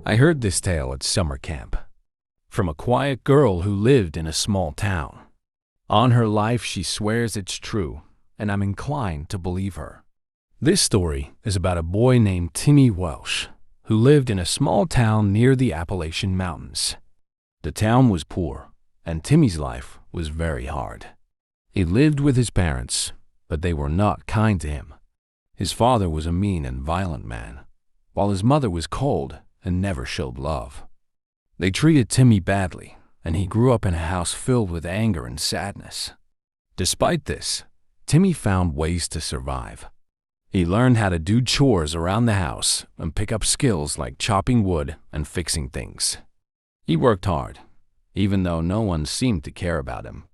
I heard this tale at summer camp from a quiet girl who lived in a small town. On her life, she swears it's true, and I'm inclined to believe her. This story is about a boy named Timmy Welsh who lived in a small town near the Appalachian Mountains. The town was poor, and Timmy's life was very hard. He lived with his parents, but they were not kind to him. His father was a mean and violent man, while his mother was cold and never showed love. They treated Timmy badly, and he grew up in a house filled with anger and sadness. Despite this, Timmy found ways to survive. He learned how to do chores around the house and pick up skills like chopping wood and fixing things. He worked hard, even though no one seemed to care about him.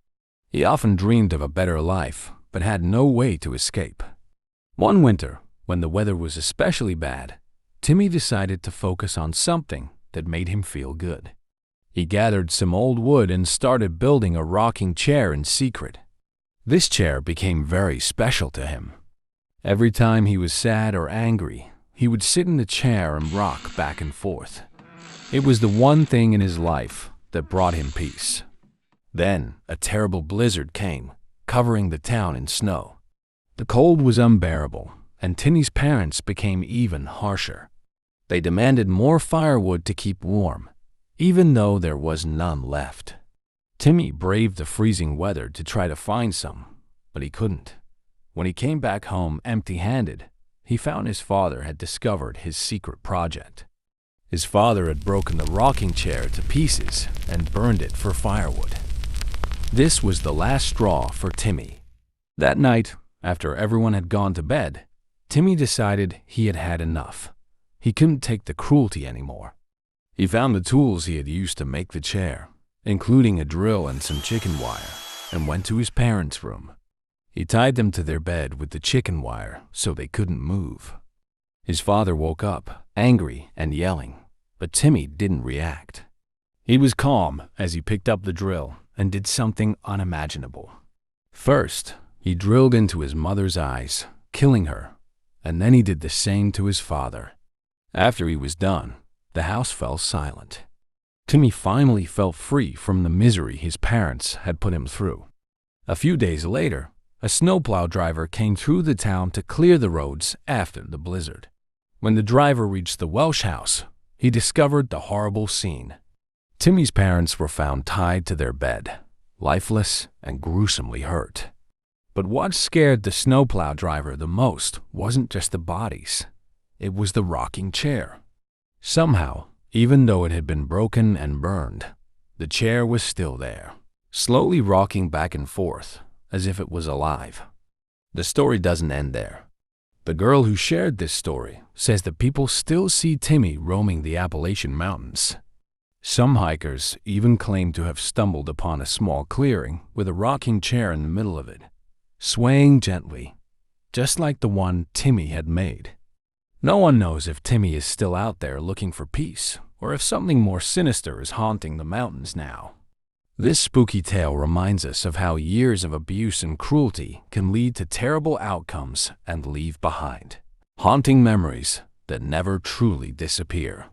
He often dreamed of a better life, but had no way to escape. One winter, when the weather was especially bad, Timmy decided to focus on something that made him feel good. He gathered some old wood and started building a rocking chair in secret. This chair became very special to him. Every time he was sad or angry, he would sit in the chair and rock back and forth. It was the one thing in his life that brought him peace. Then a terrible blizzard came, covering the town in snow. The cold was unbearable, and Timmy's parents became even harsher. They demanded more firewood to keep warm, even though there was none left. Timmy braved the freezing weather to try to find some, but he couldn't. When he came back home empty-handed, he found his father had discovered his secret project. His father had broken the rocking chair to pieces and burned it for firewood. This was the last straw for Timmy. That night, after everyone had gone to bed, Timmy decided he had had enough. He couldn't take the cruelty anymore. He found the tools he had used to make the chair, including a drill and some chicken wire, and went to his parents' room. He tied them to their bed with the chicken wire so they couldn't move. His father woke up, angry and yelling, but Timmy didn't react. He was calm as he picked up the drill and did something unimaginable. First, he drilled into his mother's eyes, killing her, and then he did the same to his father. After he was done, the house fell silent. Timmy finally felt free from the misery his parents had put him through. A few days later, a snowplow driver came through the town to clear the roads after the blizzard. When the driver reached the Welsh house, he discovered the horrible scene. Timmy's parents were found tied to their bed, lifeless and gruesomely hurt. But what scared the snowplow driver the most wasn't just the bodies. It was the rocking chair. Somehow, even though it had been broken and burned, the chair was still there, slowly rocking back and forth as if it was alive. The story doesn't end there. The girl who shared this story says that people still see Timmy roaming the Appalachian Mountains. Some hikers even claim to have stumbled upon a small clearing with a rocking chair in the middle of it, swaying gently, just like the one Timmy had made. No one knows if Timmy is still out there looking for peace, or if something more sinister is haunting the mountains now. This spooky tale reminds us of how years of abuse and cruelty can lead to terrible outcomes and leave behind haunting memories that never truly disappear.